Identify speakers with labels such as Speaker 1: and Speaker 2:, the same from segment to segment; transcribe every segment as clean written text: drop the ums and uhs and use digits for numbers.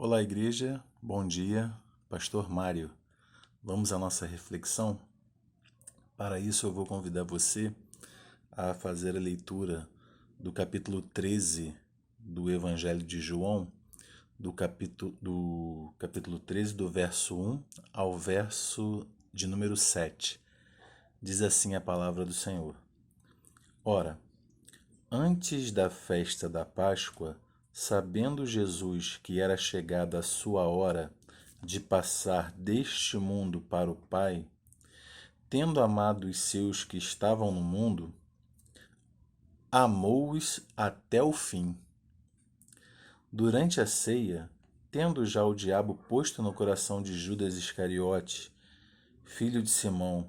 Speaker 1: Olá, igreja, bom dia, Pastor Mário. Vamos à nossa reflexão? Para isso, eu vou convidar você a fazer a leitura do capítulo 13 do Evangelho de João, do capítulo 13, do verso 1 ao verso de número 7. Diz assim a palavra do Senhor: Ora, antes da festa da Páscoa, sabendo Jesus que era chegada a sua hora de passar deste mundo para o Pai, tendo amado os seus que estavam no mundo, amou-os até o fim. Durante a ceia, tendo já o diabo posto no coração de Judas Iscariote, filho de Simão,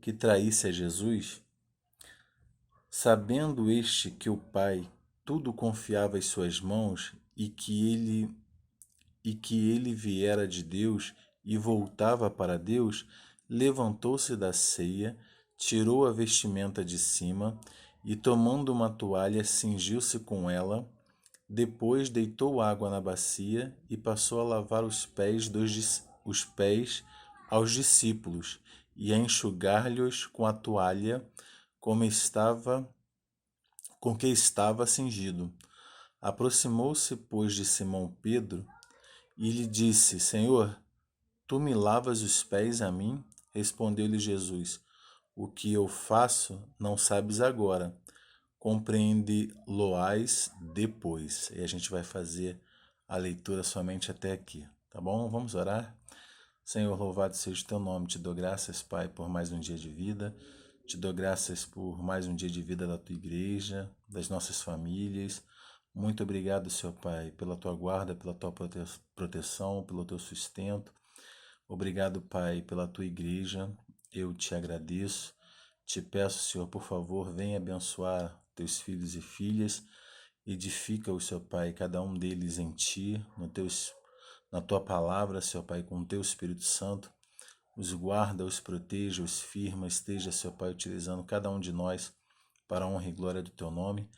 Speaker 1: que traísse a Jesus, sabendo este que o Pai tudo confiava em suas mãos e que ele viera de Deus e voltava para Deus, levantou-se da ceia, tirou a vestimenta de cima e, tomando uma toalha, cingiu-se com ela. Depois deitou água na bacia e passou a lavar os pés aos discípulos e a enxugar-lhes com a toalha como estava, com que estava cingido. Aproximou-se, pois, de Simão Pedro e lhe disse: Senhor, tu me lavas os pés a mim? Respondeu-lhe Jesus: O que eu faço não sabes agora, compreende-lo-ás depois. E a gente vai fazer a leitura somente até aqui, tá bom? Vamos orar? Senhor, louvado seja o teu nome. Te dou graças, Pai, por mais um dia de vida. Te dou graças por mais um dia de vida da tua igreja, das nossas famílias. Muito obrigado, Senhor Pai, pela tua guarda, pela tua proteção, pelo teu sustento. Obrigado, Pai, pela tua igreja. Eu te agradeço. Te peço, Senhor, por favor, venha abençoar teus filhos e filhas. Edifica-os, Senhor Pai, cada um deles em ti, na tua palavra, Senhor Pai, com o teu Espírito Santo. Os guarda, os proteja, os firma. Esteja, Senhor Pai, utilizando cada um de nós para a honra e glória do teu nome,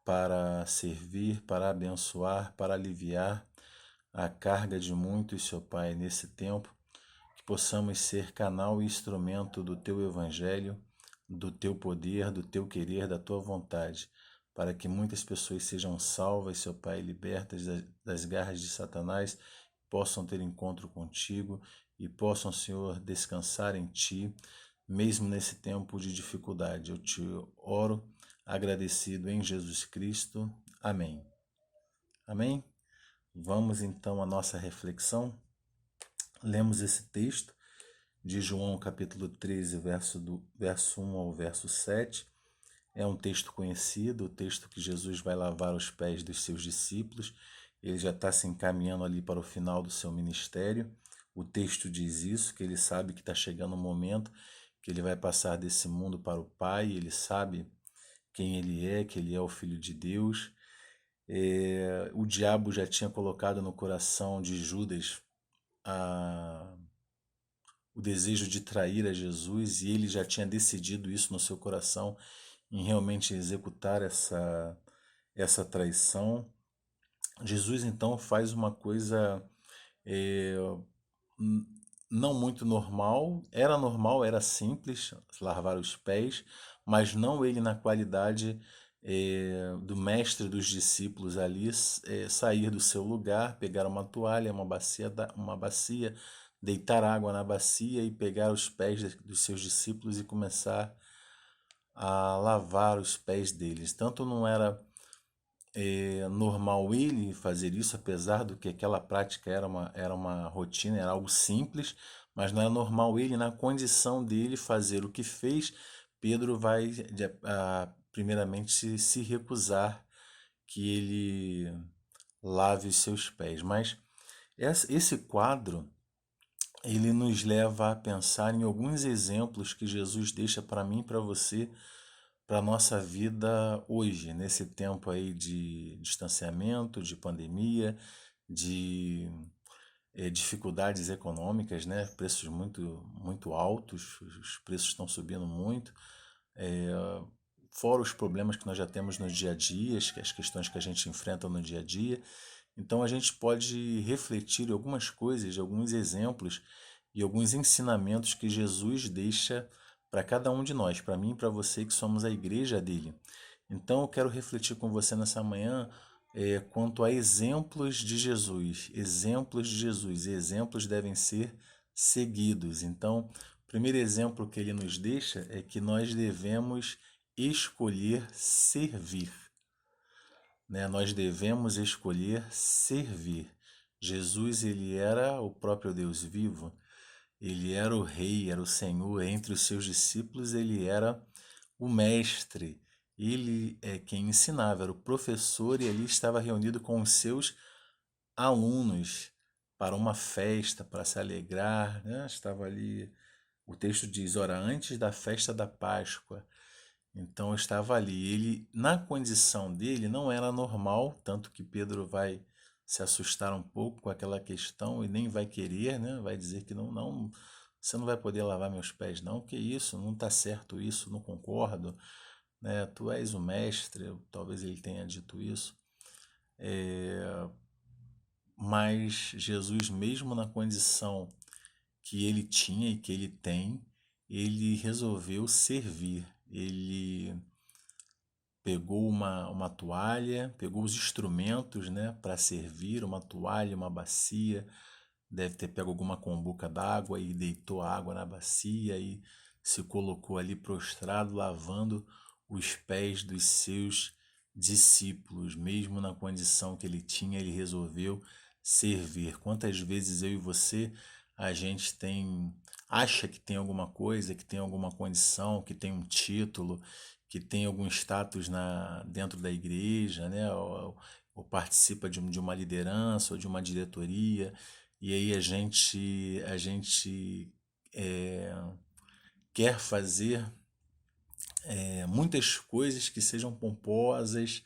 Speaker 1: para servir, para abençoar, para aliviar a carga de muitos, Senhor Pai, nesse tempo, que possamos ser canal e instrumento do Teu Evangelho, do Teu poder, do Teu querer, da Tua vontade, para que muitas pessoas sejam salvas, Senhor Pai, libertas das garras de Satanás, possam ter encontro contigo e possam, Senhor, descansar em Ti, mesmo nesse tempo de dificuldade. Eu te oro agradecido em Jesus Cristo. Amém. Amém? Vamos então à nossa reflexão. Lemos esse texto de João capítulo 13, verso 1 ao verso 7. É um texto conhecido, o texto que Jesus vai lavar os pés dos seus discípulos. Ele já está se encaminhando ali para o final do seu ministério. O texto diz isso, que ele sabe que está chegando o momento que ele vai passar desse mundo para o Pai. Ele sabe quem ele é, que ele é o Filho de Deus. O diabo já tinha colocado no coração de Judas o desejo de trair a Jesus, e ele já tinha decidido isso no seu coração, em realmente executar essa traição. Jesus então faz uma coisa é, não muito normal, era simples lavar os pés, mas não ele na qualidade do mestre dos discípulos ali, sair do seu lugar, pegar uma toalha, uma bacia, deitar água na bacia e pegar os pés dos seus discípulos e começar a lavar os pés deles. Tanto não era normal ele fazer isso, apesar do que aquela prática era uma rotina, era algo simples, mas não era normal ele, na condição dele, fazer o que fez. Pedro vai primeiramente se recusar que ele lave os seus pés. Mas esse quadro ele nos leva a pensar em alguns exemplos que Jesus deixa para mim e para você, para a nossa vida hoje, nesse tempo aí de distanciamento, de pandemia, de dificuldades econômicas, né? Preços muito, muito altos, os preços estão subindo muito, é, fora os problemas que nós já temos no dia a dia, as questões que a gente enfrenta no dia a dia. Então a gente pode refletir em algumas coisas, alguns exemplos e alguns ensinamentos que Jesus deixa para cada um de nós, para mim e para você que somos a igreja dele. Então eu quero refletir com você nessa manhã quanto a exemplos de Jesus. Exemplos de Jesus. E exemplos devem ser seguidos. Então, o primeiro exemplo que ele nos deixa é que nós devemos escolher servir, né? Nós devemos escolher servir. Jesus, ele era o próprio Deus vivo, ele era o rei, era o Senhor. Entre os seus discípulos, ele era o mestre. Ele é quem ensinava, era o professor, e ali estava reunido com os seus alunos para uma festa, para se alegrar, né? Estava ali, o texto diz, ora, antes da festa da Páscoa. Então eu estava ali. Ele, na condição dele, não era normal, tanto que Pedro vai se assustar um pouco com aquela questão e nem vai querer, né? Vai dizer que não, não, você não vai poder lavar meus pés, não. Que isso? Não está certo isso, não concordo, né? Tu és o mestre, talvez ele tenha dito isso. Mas Jesus, mesmo na condição que ele tinha e que ele tem, ele resolveu servir. Ele pegou uma toalha, pegou os instrumentos, né, para servir, uma toalha, uma bacia, deve ter pego alguma combuca d'água e deitou a água na bacia e se colocou ali prostrado, lavando os pés dos seus discípulos. Mesmo na condição que ele tinha, ele resolveu servir. Quantas vezes eu e você, a gente acha que tem alguma coisa, que tem alguma condição, que tem um título, que tem algum status dentro da igreja, né? Ou participa de uma liderança ou de uma diretoria, e aí a gente é, quer fazer muitas coisas que sejam pomposas,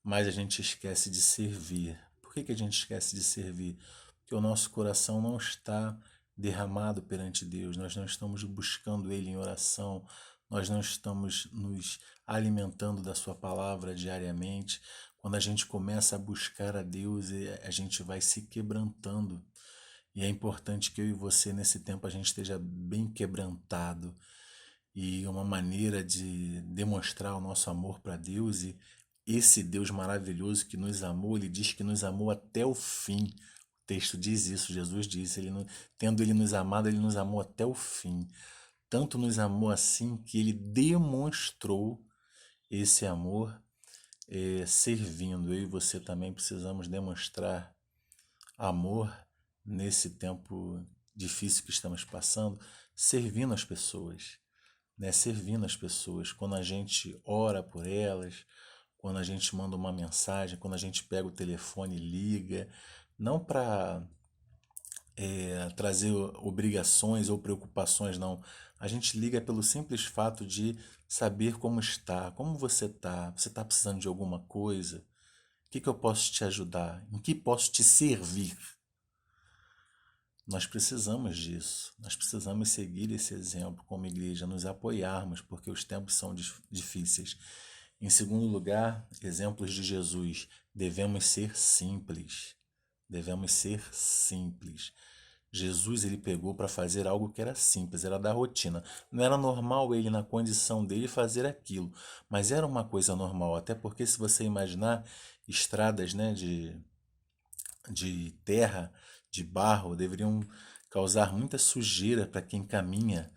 Speaker 1: mas a gente esquece de servir. Por que a gente esquece de servir? Porque o nosso coração não está derramado perante Deus, nós não estamos buscando Ele em oração, nós não estamos nos alimentando da Sua palavra diariamente. Quando a gente começa a buscar a Deus, a gente vai se quebrantando. E é importante que eu e você, nesse tempo, a gente esteja bem quebrantado. E uma maneira de demonstrar o nosso amor para Deus, e esse Deus maravilhoso que nos amou, ele diz que nos amou até o fim. O texto diz isso, Jesus disse, tendo ele nos amado, ele nos amou até o fim. Tanto nos amou assim que ele demonstrou esse amor servindo. Eu e você também precisamos demonstrar amor nesse tempo difícil que estamos passando, servindo as pessoas, né? Servindo as pessoas. Quando a gente ora por elas, quando a gente manda uma mensagem, quando a gente pega o telefone e liga, não para trazer obrigações ou preocupações, não. A gente liga pelo simples fato de saber como está, como você está precisando de alguma coisa, o que eu posso te ajudar, em que posso te servir. Nós precisamos disso, nós precisamos seguir esse exemplo como igreja, nos apoiarmos, porque os tempos são difíceis. Em segundo lugar, exemplos de Jesus, devemos ser simples, devemos ser simples. Jesus, ele pegou para fazer algo que era simples, era da rotina. Não era normal ele, na condição dele, fazer aquilo, mas era uma coisa normal, até porque se você imaginar estradas, né, de terra, de barro, deveriam causar muita sujeira para quem caminha.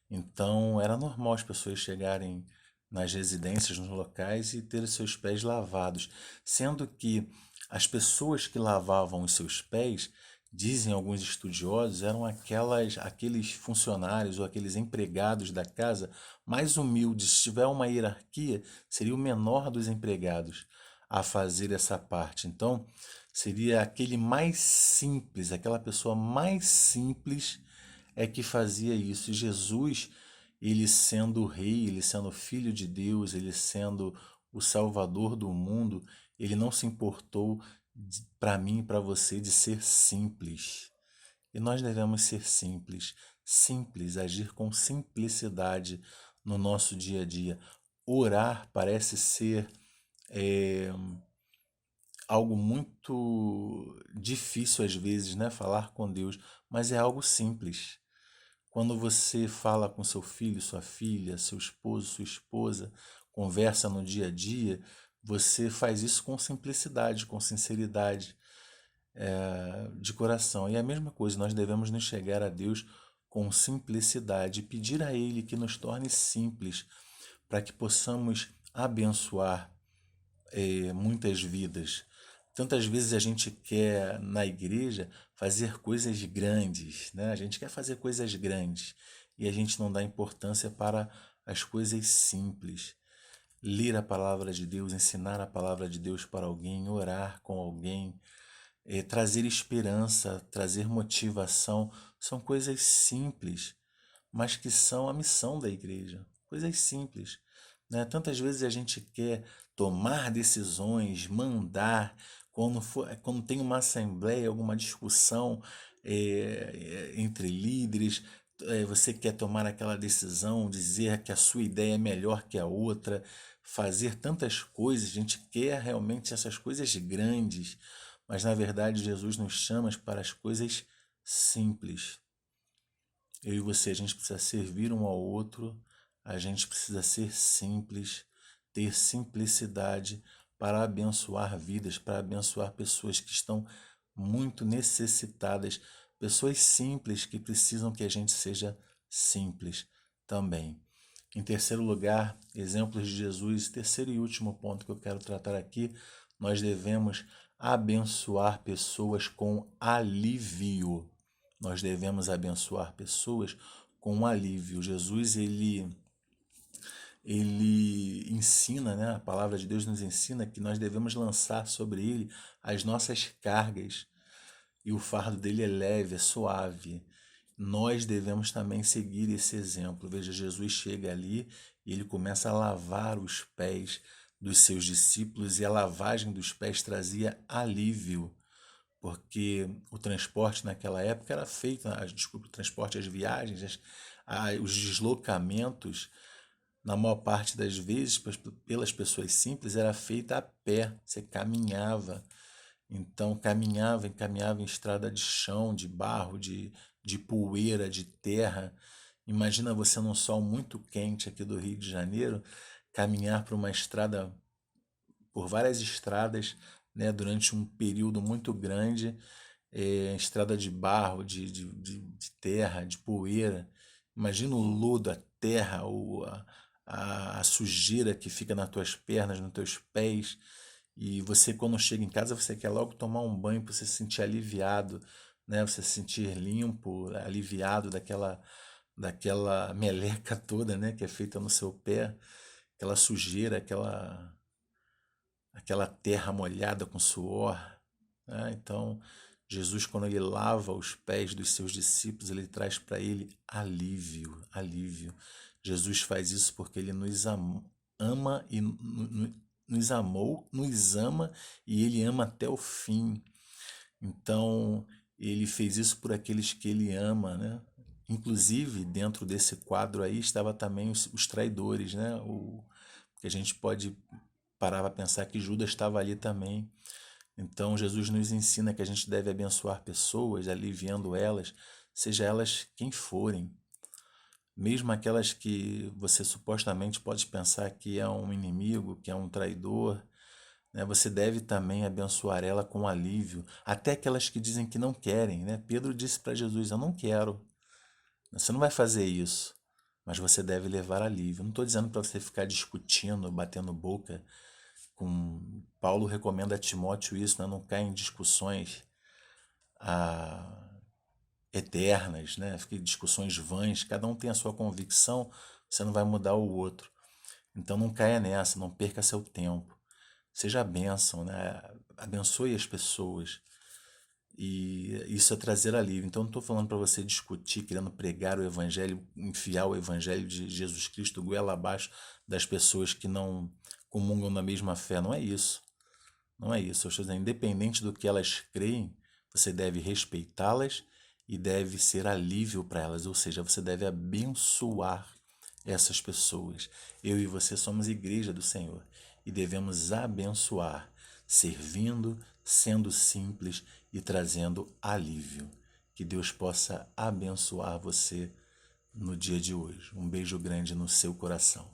Speaker 1: Então era normal as pessoas chegarem nas residências, nos locais e ter seus pés lavados, sendo que as pessoas que lavavam os seus pés, dizem alguns estudiosos, eram aqueles funcionários ou aqueles empregados da casa mais humildes. Se tiver uma hierarquia, seria o menor dos empregados a fazer essa parte. Então, seria aquele mais simples, aquela pessoa mais simples é que fazia isso. E Jesus, ele sendo o rei, ele sendo filho de Deus, ele sendo o salvador do mundo, ele não se importou para mim e para você de ser simples. E nós devemos ser simples, simples, agir com simplicidade no nosso dia a dia. Orar parece ser algo muito difícil às vezes, né? Falar com Deus, mas é algo simples. Quando você fala com seu filho, sua filha, seu esposo, sua esposa, conversa no dia a dia, você faz isso com simplicidade, com sinceridade, de coração. E é a mesma coisa, nós devemos nos chegar a Deus com simplicidade, pedir a Ele que nos torne simples, para que possamos abençoar muitas vidas. Tantas vezes a gente quer na igreja fazer coisas grandes, né? A gente quer fazer coisas grandes e a gente não dá importância para as coisas simples. Ler a palavra de Deus, ensinar a palavra de Deus para alguém, orar com alguém, trazer esperança, trazer motivação, são coisas simples, mas que são a missão da igreja. Coisas simples, né? Tantas vezes a gente quer tomar decisões, mandar, quando tem uma assembleia, alguma discussão entre líderes, você quer tomar aquela decisão, dizer que a sua ideia é melhor que a outra, fazer tantas coisas, a gente quer realmente essas coisas grandes, mas na verdade Jesus nos chama para as coisas simples. Eu e você, a gente precisa servir um ao outro, a gente precisa ser simples, ter simplicidade para abençoar vidas, para abençoar pessoas que estão muito necessitadas, pessoas simples que precisam que a gente seja simples também. Em terceiro lugar, exemplos de Jesus. Terceiro e último ponto que eu quero tratar aqui, nós devemos abençoar pessoas com alívio. Nós devemos abençoar pessoas com alívio. Jesus, ele ensina, né? A palavra de Deus nos ensina que nós devemos lançar sobre ele as nossas cargas. E o fardo dele é leve, é suave. Nós devemos também seguir esse exemplo. Veja, Jesus chega ali e ele começa a lavar os pés dos seus discípulos e a lavagem dos pés trazia alívio, porque o transporte naquela época era feito, desculpa, o transporte, as viagens, os deslocamentos, na maior parte das vezes, pelas pessoas simples, era feita a pé, você caminhava. Então, caminhava em estrada de chão, de barro, de poeira, de terra. Imagina você num sol muito quente aqui do Rio de Janeiro, caminhar por uma estrada, por várias estradas, né, durante um período muito grande, estrada de barro, de terra, de poeira. Imagina o lodo, a terra, a sujeira que fica nas tuas pernas, nos teus pés. E você, quando chega em casa, você quer logo tomar um banho para você se sentir aliviado, né? Você se sentir limpo, aliviado daquela meleca toda, né? Que é feita no seu pé, aquela sujeira, aquela terra molhada com suor, né? Então, Jesus, quando ele lava os pés dos seus discípulos, ele traz para ele alívio, alívio. Jesus faz isso porque ele ama e nos amou, nos ama e ele ama até o fim. Então, ele fez isso por aqueles que ele ama, né? Inclusive, dentro desse quadro aí estava também os traidores, né? Que a gente pode parar para pensar que Judas estava ali também. Então, Jesus nos ensina que a gente deve abençoar pessoas, aliviando elas, seja elas quem forem. Mesmo aquelas que você supostamente pode pensar que é um inimigo, que é um traidor, né? Você deve também abençoar ela com alívio. Até aquelas que dizem que não querem, né? Pedro disse para Jesus: Eu não quero. Você não vai fazer isso, mas você deve levar alívio. Não estou dizendo para você ficar discutindo, batendo boca. Paulo recomenda a Timóteo isso, né? Não caia em discussões ah, eternas, né? Fique discussões vãs. Cada um tem a sua convicção, você não vai mudar o outro. Então não caia nessa, não perca seu tempo. Seja a bênção, né? Abençoe as pessoas. E isso é trazer alívio. Então, não estou falando para você discutir, querendo pregar o evangelho, enfiar o evangelho de Jesus Cristo goela abaixo das pessoas que não comungam na mesma fé. Não é isso. Não é isso. Eu estou dizendo, independente do que elas creem, você deve respeitá-las e deve ser alívio para elas. Ou seja, você deve abençoar essas pessoas. Eu e você somos igreja do Senhor e devemos abençoar. servindo, sendo simples e trazendo alívio. Que Deus possa abençoar você no dia de hoje. Um beijo grande no seu coração.